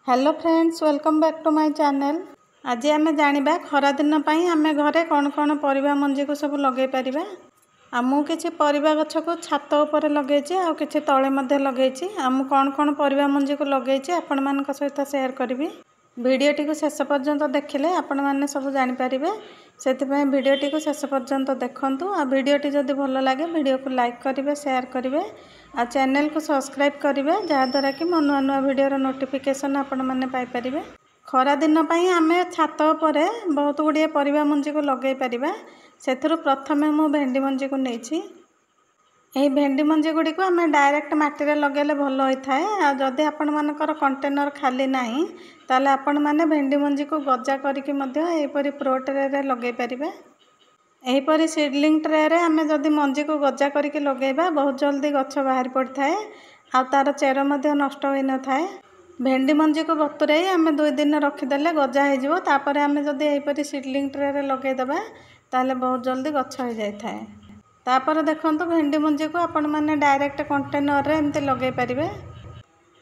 Hello friends, welcome back to my channel. आज आम जाना खरा दिन आम घरे कौन कौन परिबा मंजी को सब लगे पारिबा। मु किछि परिबा गछ को छात ऊपर लगे कि तले मध्य लगे कौन कौन परिबा मंजी को लगे आपण मान सहित शेयर करी। वीडियोटी को शेष पर्यंत देखिले आपण मैंने सब जानीपारे से वीडियोटी को शेष पर्यंत देखूँ। आ वीडियोटी जदि भल लगे वीडियो को लाइक करेंगे, शेयर करेंगे, आ चैनल को सब्सक्राइब करेंगे जहाँद्वारा कि मो नुआ नुआ वीडियोर नोटिफिकेशन आपण मैंने पाइपर। खरा दिन आम छात पर बहुत गुड़िए परिबा मंजी को लगे पारिबा। सेथुरु प्रथमे मु भेंडी मंजी को नहीं यही भेंडी मंजी गुड़ी को आम डायरेक्ट माटी लगेले भल होता है। जदि आपण मानकर कंटेनर खाली नहीं ताले आपण माने भेंडी मंजी को गजा करके यहीपरी प्रो ट्रे लगे पारिबे। यहीपरी सीडलिंग ट्रे रे आम जदि मंजी को गजा करके लगेबा बहुत जल्दी गछ बाहर पड़ता है आ तार चेर मध्य नष्ट होई न थाए। भेंडी मंजी को बतुरे आम 2 दिन रखिदेले गजा हो तापर आम जदि यहीपरी सीडलिंग ट्रे रे लगेदेबा ताले बहुत जल्दी गछ हो जाए थाए। तापर देखंतु भेंडी मंजी को आपण माने डायरेक्ट कंटेनर रे एमती लगे पारिबे।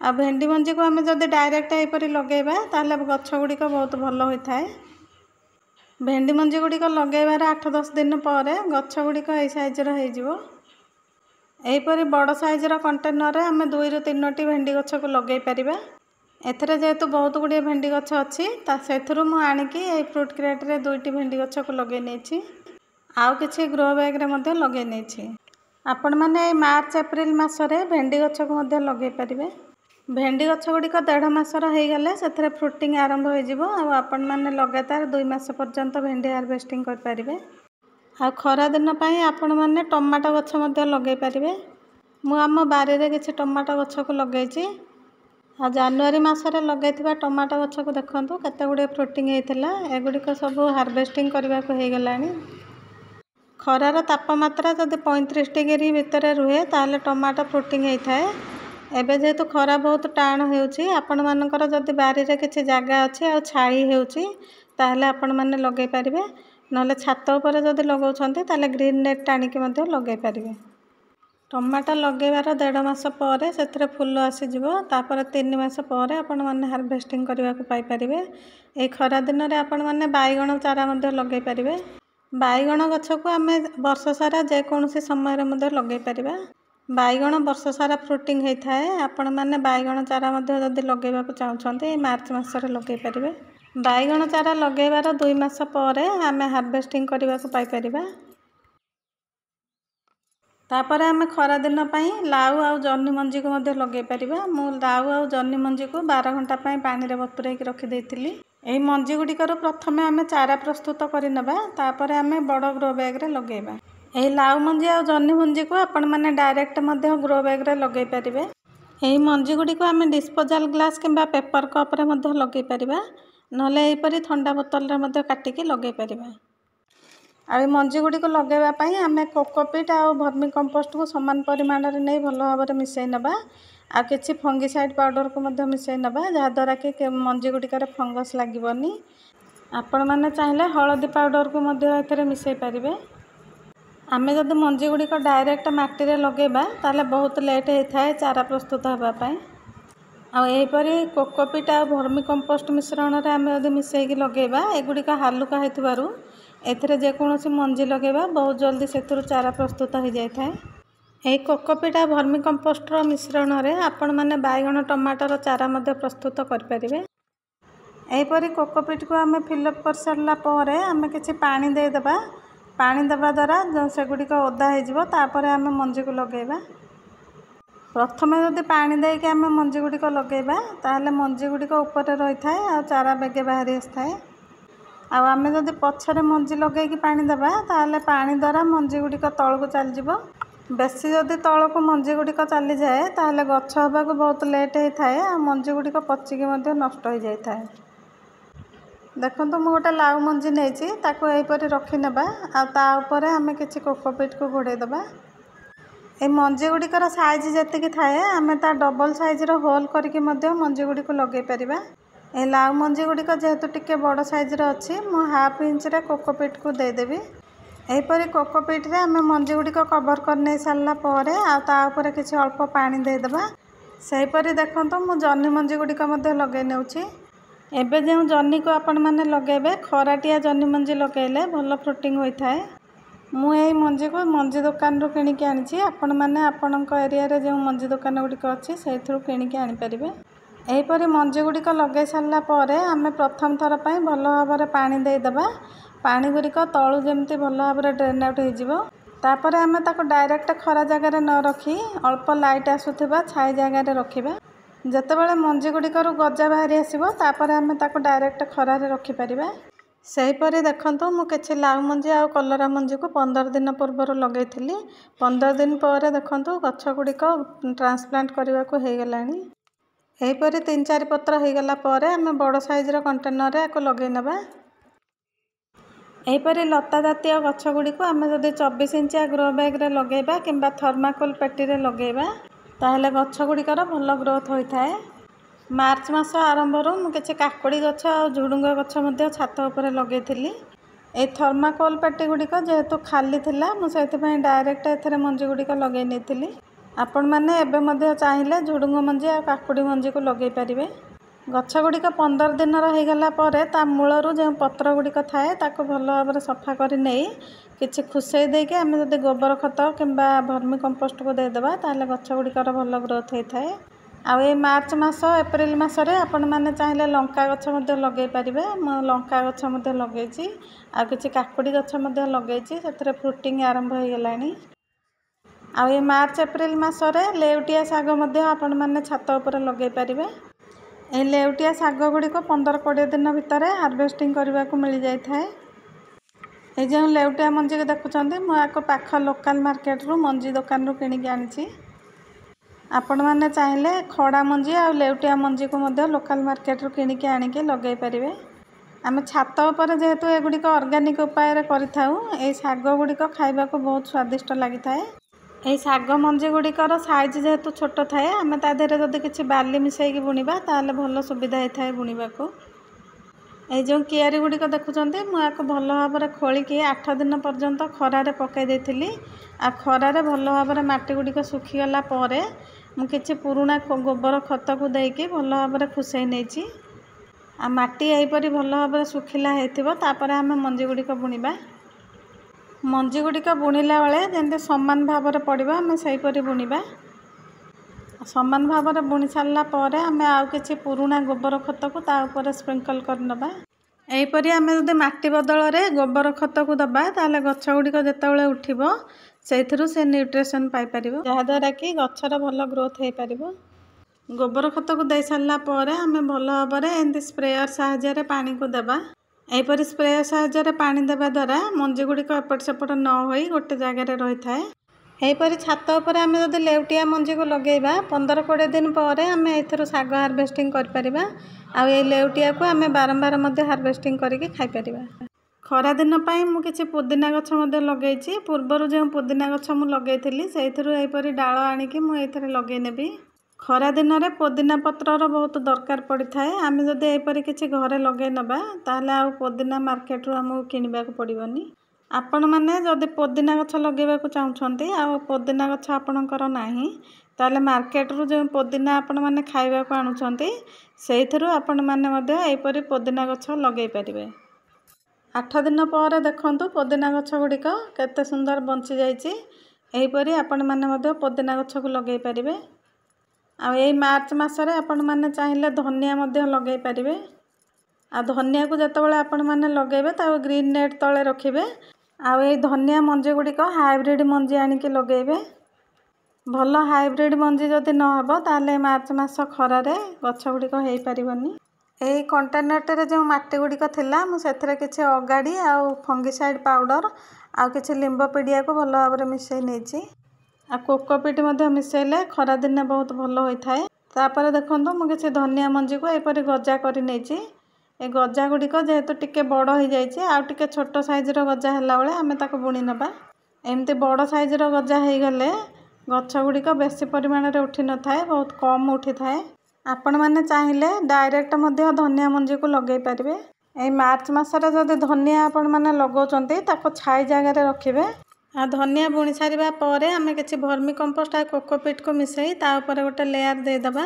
आ भेंडी मंजी को आम जदि डायरेक्ट यहीपरी लगेबा ताले गछ गुड़िक बहुत भल होता है। भेंडी मंजी गुड़िक लगेबार 8-10 दिन पर गछ गुड़िक यही साइजर हो। यहीपरी बड़ साइजर कंटेनर आम 2-3टी भेंडी गछ को लगे पारिबा। एथरे जेहेतु बहुत गुड़िए भेंडी गछ अच्छी से मु आणिकी यही फ्रूट क्रेट रे 2टी भेंडी गछ को लगे नहीं आउ किछि ग्रो बैग रे मध्य लगे नहीं। आपण माने मार्च एप्रिल मासरे भेंडी गछ को मध्य लगे पारिबे। भेंडी गछ गुड़िक 1.5 मासर हो गले से फ्रुटिंग आरंभ हो आपण माने लगातार 2 मास पर्यंत भेंडी हार्वेस्टिंग कर पारिबे। आ खरा दिन पई आपण माने टमाटो गछ मध्य लगे पारिबे। मु आम बारी रे किछि टमाटो गछ को लगेछि। आ जनवरी मासरे लगेथिबा टमाटो गछ को देखंतु केते गुडे फ्रुटिंग हेइथिला। एगुडिक सब हार्वेस्टिंग करबा को हे गलानी। खरार तापमात्रा जदि 35 डिग्री भितर रुहे ताले टमाटो फ्रुटिंग होता है। एबे जेहेतु खरा बहुत टाण होउछि आपण मानकर जदि बारी रे किछि जागा अछि आ छाई होउछि ताले आपण माने लगे पारिबे। नले छात ऊपर जदि लगाउछन्ते ताले ग्रीन नेट टाणी के मध्ये लगे पारिबे। टमाटो लगेबार 1.5 मास पर से फुल आसीजिवो तापर 3 मास पर आपण माने हार्वेस्टिंग करबा को पाई पारिबे। ए खरा दिन रे आपण माने बाइगण चारा मध्ये लगे पारिबे। बाइगण गछ को आम वर्ष सारा जेकोसी समय मध्ये लगे पारिबा। बाइगण वर्ष सारा फ्रुटिंग होता है। आपण माने बाइगण चारा मध्ये जदि लगेबा को चाहुछन्ते मार्च मासरे लगे पारिबे। बाइगण चारा लगेबार 2 मास पर आम हार्वेस्टिंग करबा को पाई पारिबा। तापर आम खरा दिन पई लाउ आउ जन्नी मंजी को मध्य लगे पारिबा। मु लाउ आउ जन्नी मंजी को 12 घंटा पई पानी रे बतुरेक रखि देइतिली। एही मंजी गुड़िकर प्रथमे आम चारा प्रस्तुत करनेबा तापर आम बड़ ग्रो बैग रे लगेबा। एही लाउ मंजी आउ जन्नी मंजी को आपण माने डायरेक्ट मध्य ग्रो बैग रे लगे पारिबे। एही मंजी गुड़ी को आम डिस्पोजल ग्लास किंबा पेपर कप रे मध्य लगे पारिबा। नले एहीपरि ठंडा बोतल रे मध्य काटिकी लगे पारिबा। आ मंजी गुड़ी को लगेबा पई आम कोकोपीट आ वर्मी कंपोस्ट को समान परिमाण रे नै भल भाव में मिसई नबा। आ किछि फंगिसाइड पाउडर को मध्य मिसई नबा जहाँद्वारा कि मंजी गुड़िकर फंगस लगिबनी। आपण माने चाहिले हळदी पाउडर को मध्य एथरे मिसई पारिबे। आमे जदि मंजी गुड़िक डायरेक्ट माटी रे लगेबा ताले बहुत लेट होता है चारा प्रस्तुत होगा पाई। आ एहीपरि कोकोपीट आ वर्मी कंपोस्ट मिश्रण रे आमे जदि मिसईकी लगेबा एगुड़िक हालुका हेतुबारु एथरे जेकोसी मंजी लगेबा बहुत जल्दी सेथुरु चारा प्रस्तुत हो जाए थाए। एही कोकोपीट आ वर्मी कंपोस्टर मिश्रण रे आपण माने बाइगण टमाटर चारा मध्य प्रस्तुत कर परिबे। एहीपरि कोकोपीट को आमे फिलअप कर सारला परे आमे किछि पानी दे देबा। पानी देबा द्वारा सेगुड़िक ओदा हो तापर आमे मंजी को लगेबा। प्रथमे जदि पानी देके आमे मंजी गुड़िक लगेबा ताहले मंजी गुड़िक ऊपर रही थाए आ चारा बेगे बाहरी आसथाए। आमे जदि पछरे मंजी लगेकी पानी देबा ताहले पानी द्वारा मंजी गुड़िक तळको चली जिवो। बेसी जदि तळको मंजी गुड़िक चली जाए ताहले गछ होबा को बहुत लेट होता आ मंजी गुड़िक पचिकी मध्य नष्ट हो जाए थाए। देखंतु मु गोटे लाउ मंजी नेछि ताको एहीपरि रखि नेबा आ ता ऊपर आमे किछि कोकोपीट को घोड़े देबा। ए मंजी गुड़िकर साइज जेतिकी थाए आमे ता डबल साइज रो होल करके मध्य मंजी गुड़िक लगे परिबा। ए लाउ मंजी गुड़िक जेहेतु टिके बड़ साइज रो अछि मु 1/2 इंच रे कोकोपीट को दे देबी। एहीपरि कोकोपीट रे आमे मंजी गुड़िक कवर कर नै सारला परे आ ता ऊपर किछि अल्प पानी दे देबा। सेहीपरि देखो मु जह्नी मंजी गुड़िक लगे नेउछि। एबे जो जह्नी को आपण मैंने लगेबे खराटिया जह्नी मंजी लगेले भल फ्रुटिंग होता है। मुझे मंजी को मंजी दुकान रू किणिक आनी आपण मैंने आपण एरिया रे जो मंजी दुकान गुड़िक अच्छी से किणिक आनीपर। यहीपरि मंजी गुड़िक लगे सारा पर आम प्रथम थर पर भल भाव में पानी देदेबा। पानी गुड़िक तलू जमी भल भाव में ड्रेन आउट होपर आम डायरेक्ट खरा जगार न रखी अल्प लाइट आसुवा छाई जगार रखा। जितेबाला मंजी गुड़िक गजा बाहरी आसो आम डायरेक्ट खरार रखिपर। सेहीपरि देखो मुझे लाउ मंजी आ कलरा मंजी को 15 दिन पूर्व लगे 15 दिन पर देखो गछ गुड़िक ट्रांसप्लांट करने को हो गलानी। यहीपरि 3-4 पत्र हो गला पर आम बड़ साइजर कंटेनर को लगे नबा। यहीपरि लता जातीय गछ गुड़िक आम जब 24 इंचिया ग्रो बैग रे लगेबा किंबा थर्माकोल पेटी रे लगेबा ताहले गछ गुड़िकर भल ग्रोथ होता है। मार्च मास आरंभ मुझे काकुड़ी गछ और झुडुंग गछ छात उपर लगे। ये थर्माकोल पेटी गुड़िक जेहेतु खाली थिला मुझे डायरेक्ट एथरे मंजी गुड़िक लगे नहीं। आपण मैंने एबे चाहिए झुडुंग मंजी और काकुड़ी मंजी को लगे पारे। गछ गुड़िक 15 दिन होगला ता मूलरू जो पत्र गुड़िक थाए ताको भल भाव में सफा कर नहीं किसी खुसई देके आम जब गोबर खत किंबा भर्मी कंपोस्ट को देदेबा ताहले गछ गुड़िकर भल ग्रोथ होता है। आउ ये मार्च मास एप्रिल मसरे आपण मैंने चाहिए लंका गछ लगे पारे। लंका गछ लगे आ किसी काकुड़ी गछ लगे से फ्रुटिंग आरंभ हो गलानी। आउ ये मार्च एप्रिल मसरे लेउटिया साग आपण मैंने छात उपर लगे पारे। ये लेउटिया साग गुड़िक 15-20 दिन भितर हार्वेस्टिंग करने को मिल जाए। ये जो लेउटिया मंजी को देखुं मुझे पाख लोकल मार्केट रू मंजी दुकान रू किणिक आनी। आपण मैंने चाहिए खड़ा मंजी आ लेउटिया मंजी को लोकल मार्केट रू किणिक आनिके लगे पारे। आम छात उपर जेहेतु एगुड़िक ऑर्गेनिक उपाय करें साग गुड़िक खाइबा को बहुत स्वादिष्ट लगी था। ये साग मंजी गुड़िकर साइज जेहेतु छोट थाए आम तादेहरे जदि किसी बाली मिसैकी बुणवा ताहले भल सुविधा होता है बुणवा को। ये जो कियारी गुड़िक देखुं मुझे भल भाव में खोलिकी 8 दिन पर्यंत खरारे पकई देती। आ खरारे भल भाव में माटी गुड़िक सुखीगला मुझे पुराणा गोबर खत को देकी भल भाव में खुसई नहीं। आ माटी यहीपरि भल भाव में सुखिला होतापर आम मंजी गुड़िक बुणवा। मंजी गुड़िक बुणिला बेले जमी सामान भाव में पड़ा आम से बुणवा। सामान भाव में बुणी सारापर आम आउ कि पुराणा गोबर खत को ताऊपर स्प्रिंकल करनबा। यहीपरि आम जब माटी बदल में गोबर खत को दबा ताले गछ गुड़िक जितेबाला उठिब से न्यूट्रिशन पाइपर जहाद्वारा कि गचर भल ग्रोथ हो पार। गोबर खत को दे सारापर आम भल भाव में एमती स्प्रेयर साहाय्य पानी को देबा। यहीपरि स्प्रेयर साहाय्य पानी देवा द्वारा मंजी गुड़िक एपट सेपट न हो गोटे जगार रही है। यहीपरि छात उपर आम जब लेउटिया मंजी को लगेबा 15-20 दिन पर आम एथर साग हार्वेस्टिंग कर आ लेउटिया को आम बारंबार हार्वेस्टिंग करके खाईपर। खरा दिन मु किछि पुदीना गछ लगे पूर्वर जो पुदीना गछ लगे से यहीपरि डाल आनिकी मुझे लगे नेबी। खरा दिन में पुदीना पत्रर बहुत दरकार पड़ी थाए। आम जब यहीपरि किछि घरे लगे नबा ताहले आ पुदीना मार्केट रू आमको किणवा को पड़ोनी। आपण मैंने जदि पुदीना गछ लगे चाहते आ पुदीना गछ आपणकर नाही ताले मार्केट रू जो पुदीना आपण मैंने खाइबा को आणुछंती सेइथरु आपण मैंने यहीपरि पुदीना गछ लगे पारिबे। 8 दिन पर देखंतु पुदीना गछ गुड़िक केते सुंदर बंची जाइछि। यहीपरि आपण मैंने पुदीना गछ को लगे पारिबे। आ यही मार्च मासरे आपण मैंने चाहिए धनिया लगे पारिबे। आ धनिया को जितेबाला आपण मैंने लगेबे ताको ग्रीन नेट तले रखिबे। आ ये धनिया मंजी गुड़िक हाइब्रिड मंजी आनिके लगेबे। भल हाइब्रिड मंजी जदि न हो ताले मार्च मास खरारे गछ गुड़िक हो पारिबनी। यही कंटेनर जो माटी गुड़िक थिला मुझे किसी अगाड़ी आउ फंगिसाइड पाउडर आउ किछि लिंब पीडिया को भल भाव में मिसई नहीं। आ कोकोपीट मिसेले खरा दिन बहुत भल होता है। तापर देखो मुझे धनिया मंजी को यहीपरि गजा कर नहीं। ए गजा गुड़िक जेहेतु टिके बड़ हो जाए आउ टिके छोट साइजर गजा है बेले आम ताको बुणी नबा। एमती बड़ साइजर गजा हो गले गछ गुड़िक बेसी परिमाण में उठी न थाए बहुत कम उठी थाए। आपण मैंने चाहिए डायरेक्ट धनिया मंजी को लगे पारे। यही मार्च मासरे जदि धनिया आपण मैंने लगाउछंती ताको छाई जगार रखिबे। आ धनिया बुणी सारिबा परे आमे किछि भर्मी कंपोस्ट आ कोकोपीट को मिसई ता ऊपर गोटे लेयर दे दबा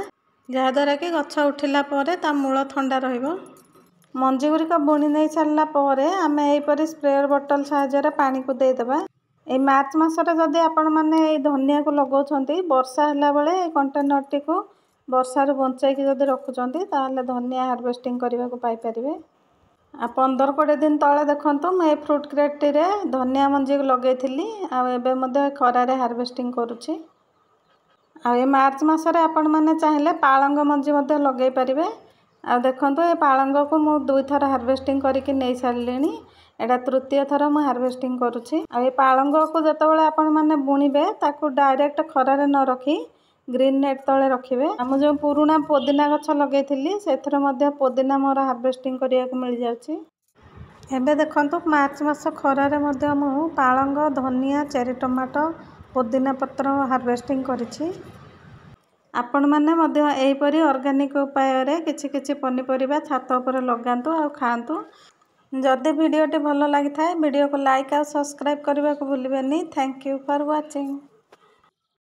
जहा द्वारा कि गछ उठिला परे ता मूल ठंडा रहिबो। मंजी गुरिक बुणी नहीं सारला परे आमे एही परि स्प्रेयर बोतल सहायता पानी को दे दबा। ए मार्च मासरे जदि आपण माने ए धनिया को लगाउछंती वर्षा हला बेले ए कंटेनर टी को वर्षा रो बंचाई कि जदि रखुछंती ताले धनिया हार्वेस्टिंग करबा को पाई परिबे। आ 15-20 दिन तले देखंतु मैं फ्रूट क्रेट रे धनिया मंजी लगेइथिली आ एबे मध्ये खरा रे हार्वेस्टिंग करूछि। आ ए मार्च मासरे आपण माने चाहिले पालंग मंजी मध्ये लगेइ परिबे। आ देखंतु ए पालंग को मु 2 थर हार्वेस्टिंग करिकि नै सारलिनी एटा तृतीय थर मु हार्वेस्टिंग करूछि। आ ए पालंग को जतबेले आपण माने बुणीबे ताकू डायरेक्ट खरा रे न रखी ग्रीन नेट तले रखिबे। हम जो पुराना पुदीना गछ लगेइथिली सेथरे मध्ये पुदीना मोर हार्वेस्टिंग करिया को मिल जाउछि। एबे देखंतु मार्च मास खरा रे मध्ये मु पालंग धनिया चेरी टमाटो पुदीना पत्र हार्वेस्टिंग करिछि। आपण माने मध्ये एही परि ऑर्गेनिक उपाय रे किछि किछि पनिपरिबा छात ऊपर लगांतु आ खांतु। जदि वीडियो टी भलो लागि थाए वीडियो को लाइक आ सब्सक्राइब करबा को भूलिबेनी। Thank you for watching.